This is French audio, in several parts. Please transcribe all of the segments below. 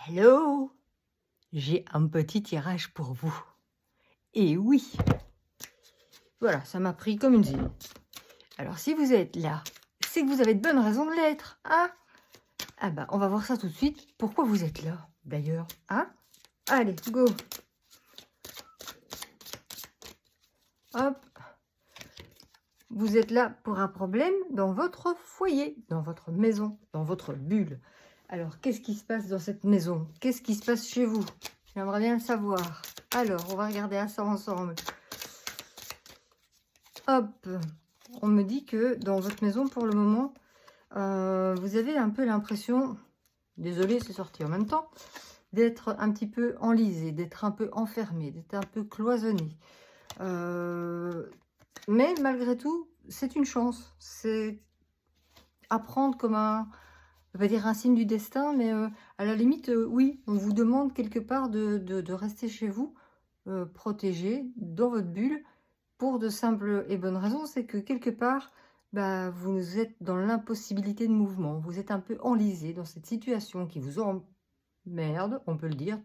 Hello, j'ai un petit tirage pour vous. Et oui, voilà, ça m'a pris comme une zine. Alors si vous êtes là, c'est que vous avez de bonnes raisons de l'être, hein? Ah bah, on va voir ça tout de suite. Pourquoi vous êtes là, d'ailleurs, hein? Allez, go. Hop. Vous êtes là pour un problème dans votre foyer, dans votre maison, dans votre bulle. Alors, qu'est-ce qui se passe dans cette maison? Qu'est-ce qui se passe chez vous? J'aimerais bien le savoir. Alors, on va regarder ça ensemble. Hop, on me dit que dans votre maison, pour le moment, vous avez un peu l'impression, désolé, c'est sorti en même temps, d'être un petit peu enlisé, d'être un peu enfermé, d'être un peu cloisonné. Mais malgré tout, c'est une chance. C'est à prendre comme un, on va dire un signe du destin, mais à la limite, oui, on vous demande quelque part de rester chez vous, protégé, dans votre bulle, pour de simples et bonnes raisons. C'est que quelque part, bah, vous êtes dans l'impossibilité de mouvement. Vous êtes un peu enlisé dans cette situation qui vous emmerde, on peut le dire,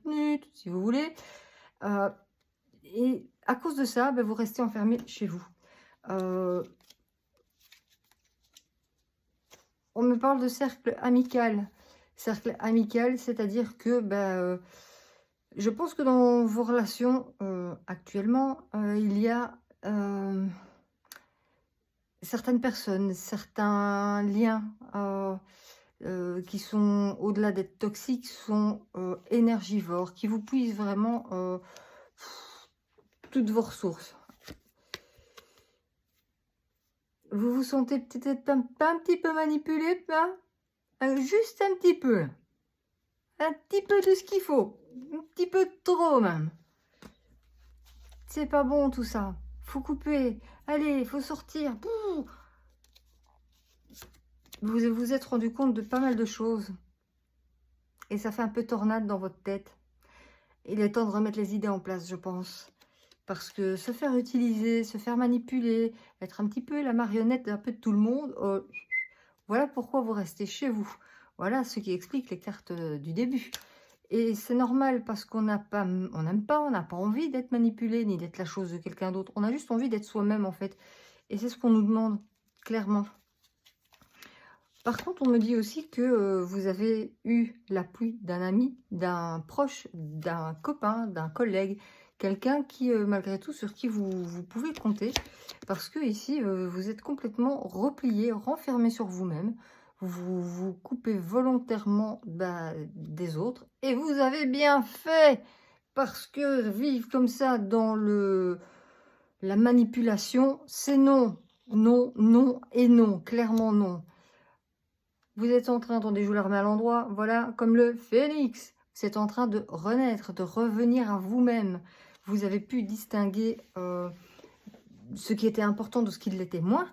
si vous voulez. Et à cause de ça, bah, vous restez enfermé chez vous. On me parle de cercle amical. Cercle amical, c'est-à-dire que bah, je pense que dans vos relations actuellement, il y a certaines personnes, certains liens qui sont, au-delà d'être toxiques, sont énergivores, qui vous puisent vraiment toutes vos ressources. Vous vous sentez peut-être pas un petit peu manipulé, là? Juste un petit peu. Un petit peu de ce qu'il faut. Un petit peu trop, même. C'est pas bon, tout ça. Faut couper. Allez, faut sortir. Bouh. Vous vous êtes rendu compte de pas mal de choses. Et ça fait un peu tornade dans votre tête. Il est temps de remettre les idées en place, je pense. Parce que se faire utiliser, se faire manipuler, être un petit peu la marionnette d'un peu de tout le monde, voilà pourquoi vous restez chez vous. Voilà ce qui explique les cartes du début. Et c'est normal parce qu'on n'a pas, on n'aime pas, on n'a pas envie d'être manipulé ni d'être la chose de quelqu'un d'autre. On a juste envie d'être soi-même en fait. Et c'est ce qu'on nous demande, clairement. Par contre, on me dit aussi que vous avez eu l'appui d'un ami, d'un proche, d'un copain, d'un collègue, quelqu'un qui, malgré tout, sur qui vous pouvez compter. Parce que ici, vous êtes complètement replié, renfermé sur vous-même. Vous vous coupez volontairement bah, des autres. Et vous avez bien fait. Parce que vivre comme ça dans la manipulation, c'est non. Non, non et non. Clairement non. Vous êtes en train, attendez, je vous la remets à l'endroit, voilà, comme le phénix. Vous êtes en train de renaître, de revenir à vous-même. Vous avez pu distinguer ce qui était important de ce qui l'était moins.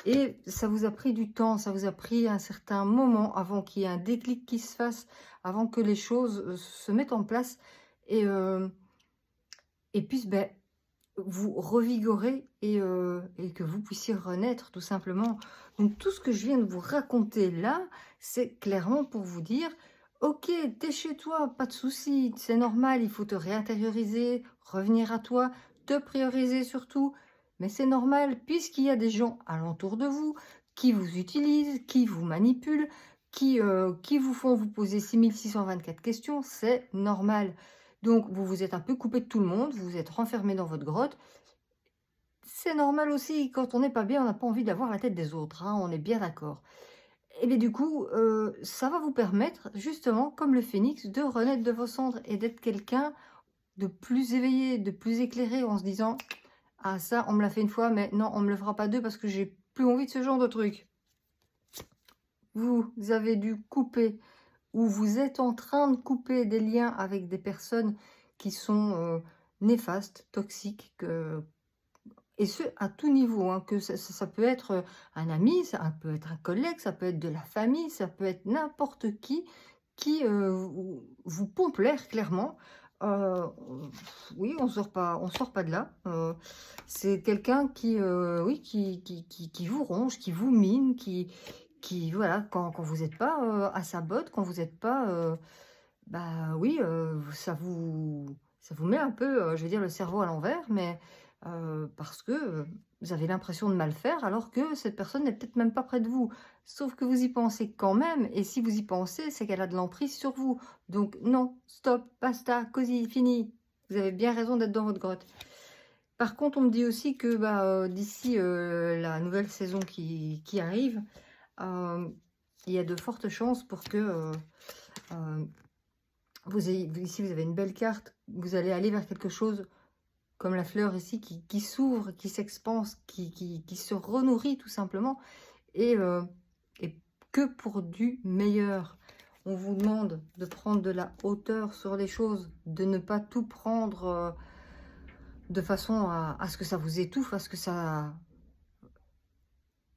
Et ça vous a pris du temps, ça vous a pris un certain moment avant qu'il y ait un déclic qui se fasse, avant que les choses se mettent en place. Et puis, ben, vous revigorez et que vous puissiez renaître tout simplement. Donc tout ce que je viens de vous raconter là, c'est clairement pour vous dire, ok, t'es chez toi, pas de souci, c'est normal, il faut te réintérioriser, revenir à toi, te prioriser surtout, mais c'est normal puisqu'il y a des gens alentour de vous qui vous utilisent, qui vous manipulent, qui vous font vous poser 6624 questions, c'est normal. Donc, vous vous êtes un peu coupé de tout le monde, vous vous êtes renfermé dans votre grotte. C'est normal aussi, quand on n'est pas bien, on n'a pas envie d'avoir la tête des autres, hein, on est bien d'accord. Et bien du coup, ça va vous permettre, justement, comme le phénix, de renaître de vos cendres et d'être quelqu'un de plus éveillé, de plus éclairé, en se disant « Ah ça, on me l'a fait une fois, mais non, on me le fera pas deux parce que j'ai plus envie de ce genre de truc. » Vous avez dû couper, ou vous êtes en train de couper des liens avec des personnes qui sont néfastes, toxiques, et ce, à tout niveau, hein, que ça peut être un ami, ça peut être un collègue, ça peut être de la famille, ça peut être n'importe qui vous pompe l'air, clairement. Euh, oui, on sort pas de là. C'est quelqu'un qui, oui, qui vous ronge, qui vous mine, voilà, quand vous n'êtes pas à sa botte, quand vous n'êtes pas bah oui, ça vous met un peu, je veux dire, le cerveau à l'envers, mais parce que vous avez l'impression de mal faire, alors que cette personne n'est peut-être même pas près de vous. Sauf que vous y pensez quand même, et si vous y pensez, c'est qu'elle a de l'emprise sur vous. Donc non, stop, basta, cosy, fini. Vous avez bien raison d'être dans votre grotte. Par contre, on me dit aussi que bah, d'ici la nouvelle saison qui arrive, il y a de fortes chances pour que ici vous avez une belle carte, vous allez aller vers quelque chose comme la fleur ici qui s'ouvre, qui s'expanse, qui se renourrit tout simplement, et, et que pour du meilleur. On vous demande de prendre de la hauteur sur les choses, de ne pas tout prendre de façon à ce que ça vous étouffe, à ce que ça...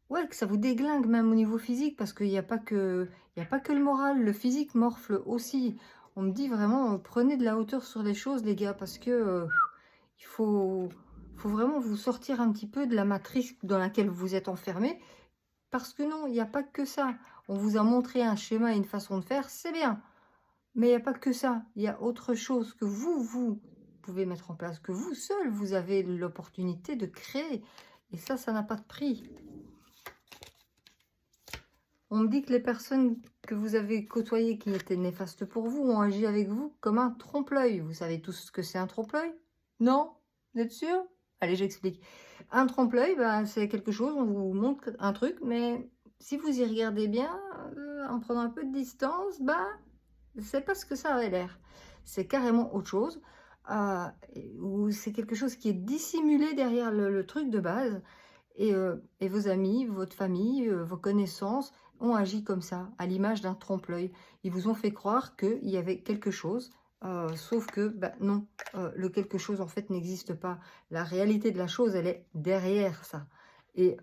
Ouais, que ça vous déglingue même au niveau physique, parce qu'il n'y a pas que, il y a pas que le moral, le physique morfle aussi. On me dit vraiment, prenez de la hauteur sur les choses, les gars, parce que il faut vraiment vous sortir un petit peu de la matrice dans laquelle vous êtes enfermé, parce que non, il n'y a pas que ça. On vous a montré un schéma et une façon de faire, c'est bien, mais il n'y a pas que ça. Il y a autre chose que vous pouvez mettre en place, que vous seul, vous avez l'opportunité de créer, et ça n'a pas de prix. On me dit que les personnes que vous avez côtoyées qui étaient néfastes pour vous ont agi avec vous comme un trompe-l'œil. Vous savez tous ce que c'est un trompe-l'œil? Non? Vous êtes sûr? Allez, j'explique. Un trompe-l'œil, bah, c'est quelque chose, on vous montre un truc, mais si vous y regardez bien, en prenant un peu de distance, bah, c'est pas ce que ça avait l'air. C'est carrément autre chose, ou c'est quelque chose qui est dissimulé derrière le truc de base. Et vos amis, votre famille, vos connaissances ont agi comme ça, à l'image d'un trompe-l'œil. Ils vous ont fait croire qu'il y avait quelque chose, sauf que bah, non, le quelque chose en fait n'existe pas. La réalité de la chose, elle est derrière ça. Et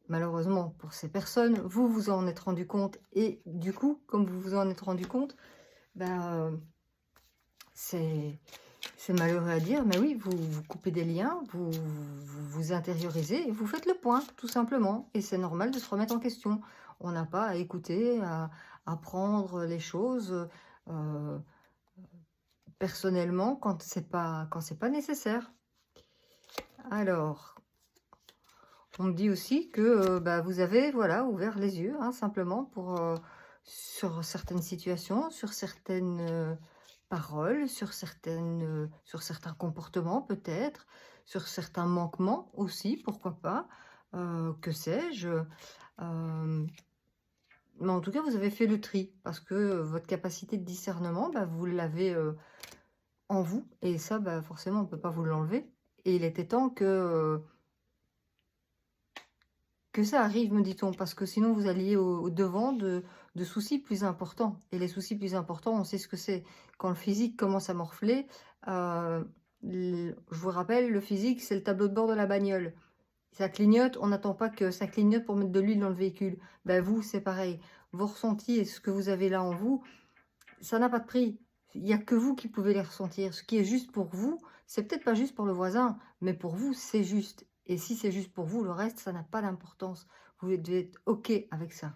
malheureusement pour ces personnes, vous vous en êtes rendu compte. Et du coup, comme vous vous en êtes rendu compte, ben, c'est malheureux à dire, mais oui, vous coupez des liens, vous intériorisez et vous faites le point, tout simplement. Et c'est normal de se remettre en question. On n'a pas à écouter, à prendre les choses personnellement quand c'est pas nécessaire. Alors, on me dit aussi que bah, vous avez voilà, ouvert les yeux, hein, simplement, pour, sur certaines situations, sur certaines... paroles, sur certains comportements peut-être, sur certains manquements aussi, pourquoi pas, que sais-je. Mais en tout cas, vous avez fait le tri, parce que votre capacité de discernement, bah, vous l'avez en vous, et ça, bah, forcément, on ne peut pas vous l'enlever. Et il était temps que ça arrive, me dit-on, parce que sinon vous alliez au devant de soucis plus importants. Et les soucis plus importants, on sait ce que c'est. Quand le physique commence à morfler, je vous rappelle, le physique, c'est le tableau de bord de la bagnole. Ça clignote, on n'attend pas que ça clignote pour mettre de l'huile dans le véhicule. Ben vous, c'est pareil. Vos ressentis et ce que vous avez là en vous, ça n'a pas de prix. Il n'y a que vous qui pouvez les ressentir. Ce qui est juste pour vous, c'est peut-être pas juste pour le voisin, mais pour vous, c'est juste. Et si c'est juste pour vous, le reste, ça n'a pas d'importance. Vous devez être OK avec ça.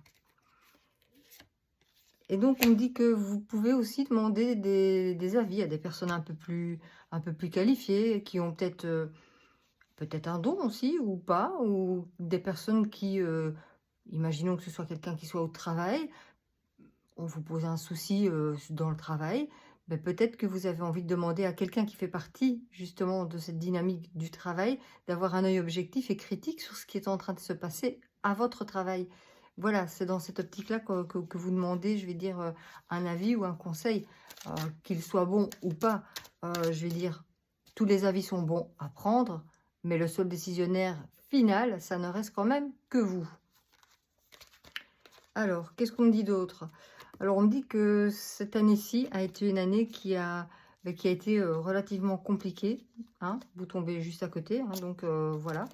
Et donc, on me dit que vous pouvez aussi demander des avis à des personnes un peu plus qualifiées, qui ont peut-être peut-être un don aussi, ou pas, ou des personnes qui, imaginons que ce soit quelqu'un qui soit au travail, on vous pose un souci dans le travail, ben peut-être que vous avez envie de demander à quelqu'un qui fait partie justement de cette dynamique du travail, d'avoir un œil objectif et critique sur ce qui est en train de se passer à votre travail. Voilà, c'est dans cette optique-là que vous demandez, je vais dire, un avis ou un conseil, qu'il soit bon ou pas. Je vais dire, tous les avis sont bons à prendre, mais le seul décisionnaire final, ça ne reste quand même que vous. Alors, qu'est-ce qu'on me dit d'autre? Alors, on me dit que cette année-ci a été une année qui a été relativement compliquée. Hein, vous tombez juste à côté, hein, donc voilà.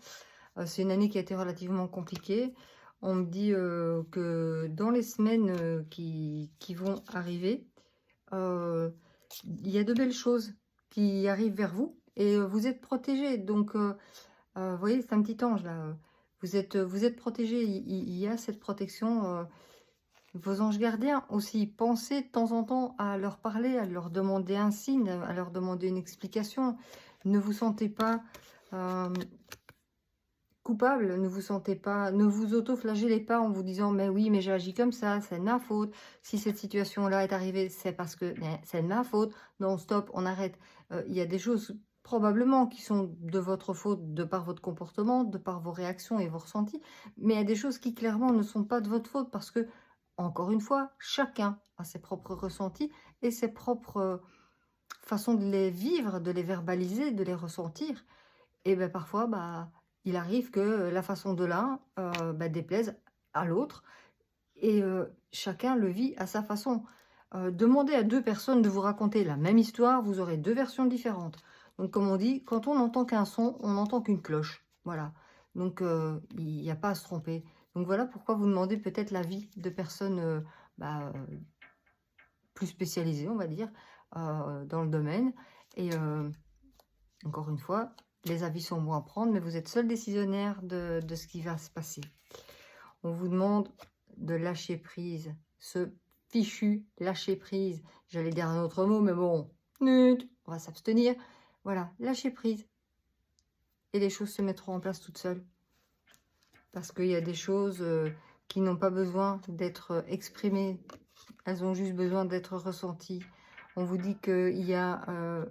C'est une année qui a été relativement compliquée. On me dit que dans les semaines qui vont arriver, il y a de belles choses qui arrivent vers vous et vous êtes protégés. Donc, vous voyez, c'est un petit ange là. Vous êtes protégés. Il y a cette protection Vos anges gardiens aussi, pensez de temps en temps à leur parler, à leur demander un signe, à leur demander une explication. Ne vous sentez pas coupable, ne vous sentez pas, ne vous auto-flagellez pas en vous disant mais oui, mais j'ai agi comme ça, c'est de ma faute. Si cette situation-là est arrivée, c'est parce que c'est de ma faute. Non, stop, on arrête. Il y a des choses probablement qui sont de votre faute, de par votre comportement, de par vos réactions et vos ressentis, mais il y a des choses qui clairement ne sont pas de votre faute parce que, encore une fois, chacun a ses propres ressentis et ses propres façons de les vivre, de les verbaliser, de les ressentir. Et bien parfois, il arrive que la façon de l'un déplaise à l'autre et chacun le vit à sa façon. Demandez à 2 personnes de vous raconter la même histoire, vous aurez 2 versions différentes. Donc comme on dit, quand on n'entend qu'un son, on n'entend qu'une cloche. Voilà. Donc il n'y a pas à se tromper. Donc voilà pourquoi vous demandez peut-être l'avis de personnes plus spécialisées, on va dire, dans le domaine. Et encore une fois, les avis sont bons à prendre, mais vous êtes seul décisionnaire de ce qui va se passer. On vous demande de lâcher prise. Ce fichu lâcher prise. J'allais dire un autre mot, mais bon, on va s'abstenir. Voilà, lâcher prise. Et les choses se mettront en place toutes seules. Parce qu'il y a des choses qui n'ont pas besoin d'être exprimées. Elles ont juste besoin d'être ressenties. On vous dit qu'il y a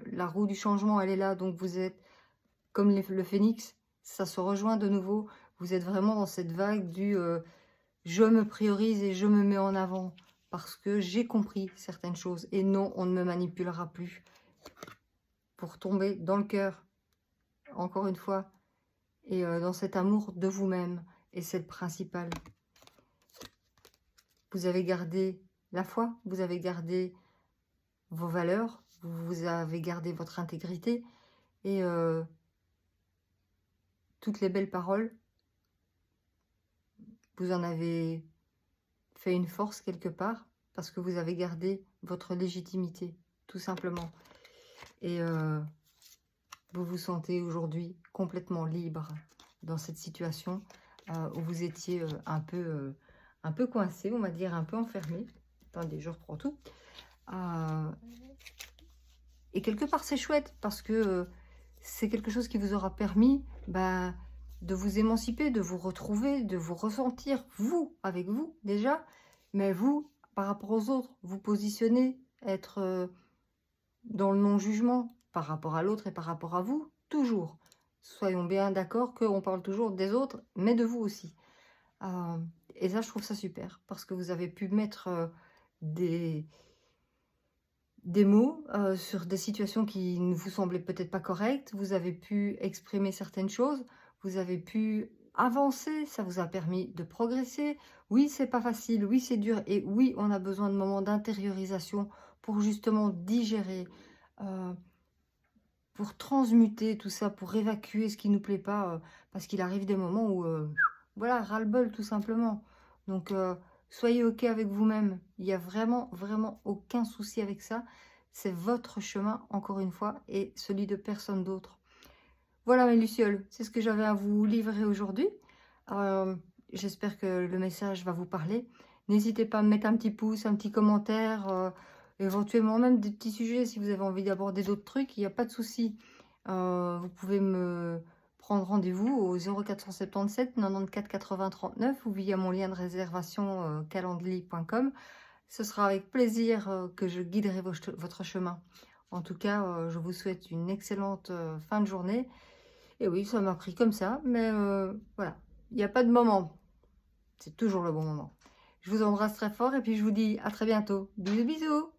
la roue du changement, elle est là, donc vous êtes comme le phénix, ça se rejoint de nouveau. Vous êtes vraiment dans cette vague du je me priorise et je me mets en avant parce que j'ai compris certaines choses. Et non, on ne me manipulera plus. Pour tomber dans le cœur, encore une fois, et dans cet amour de vous-même. Et c'est le principal. Vous avez gardé la foi, vous avez gardé vos valeurs, vous avez gardé votre intégrité et toutes les belles paroles, vous en avez fait une force quelque part parce que vous avez gardé votre légitimité, tout simplement. Et vous vous sentez aujourd'hui complètement libre dans cette situation où vous étiez un peu coincé, on va dire, un peu enfermé. Attendez, je reprends tout. Et quelque part, c'est chouette parce que c'est quelque chose qui vous aura permis de vous émanciper, de vous retrouver, de vous ressentir, vous, avec vous déjà, mais vous, par rapport aux autres, vous positionner, être dans le non-jugement par rapport à l'autre et par rapport à vous, toujours. Soyons bien d'accord qu'on parle toujours des autres, mais de vous aussi. Et ça, je trouve ça super, parce que vous avez pu mettre des mots sur des situations qui ne vous semblaient peut-être pas correctes. Vous avez pu exprimer certaines choses. Vous avez pu avancer. Ça vous a permis de progresser. Oui, c'est pas facile. Oui, c'est dur. Et oui, on a besoin de moments d'intériorisation pour justement digérer, pour transmuter tout ça, pour évacuer ce qui ne nous plaît pas. Parce qu'il arrive des moments où, voilà, ras-le-bol tout simplement. Donc, soyez OK avec vous-même. Il n'y a vraiment, vraiment aucun souci avec ça. C'est votre chemin, encore une fois, et celui de personne d'autre. Voilà mes lucioles, c'est ce que j'avais à vous livrer aujourd'hui. J'espère que le message va vous parler. N'hésitez pas à me mettre un petit pouce, un petit commentaire, éventuellement même des petits sujets si vous avez envie d'aborder d'autres trucs. Il n'y a pas de souci. Vous pouvez me prendre rendez-vous au 0477 94 80 39 ou via mon lien de réservation calendly.com. Ce sera avec plaisir que je guiderai votre chemin. En tout cas, je vous souhaite une excellente fin de journée. Et oui, ça m'a pris comme ça, mais voilà, il n'y a pas de moment. C'est toujours le bon moment. Je vous embrasse très fort et puis je vous dis à très bientôt. Bisous, bisous!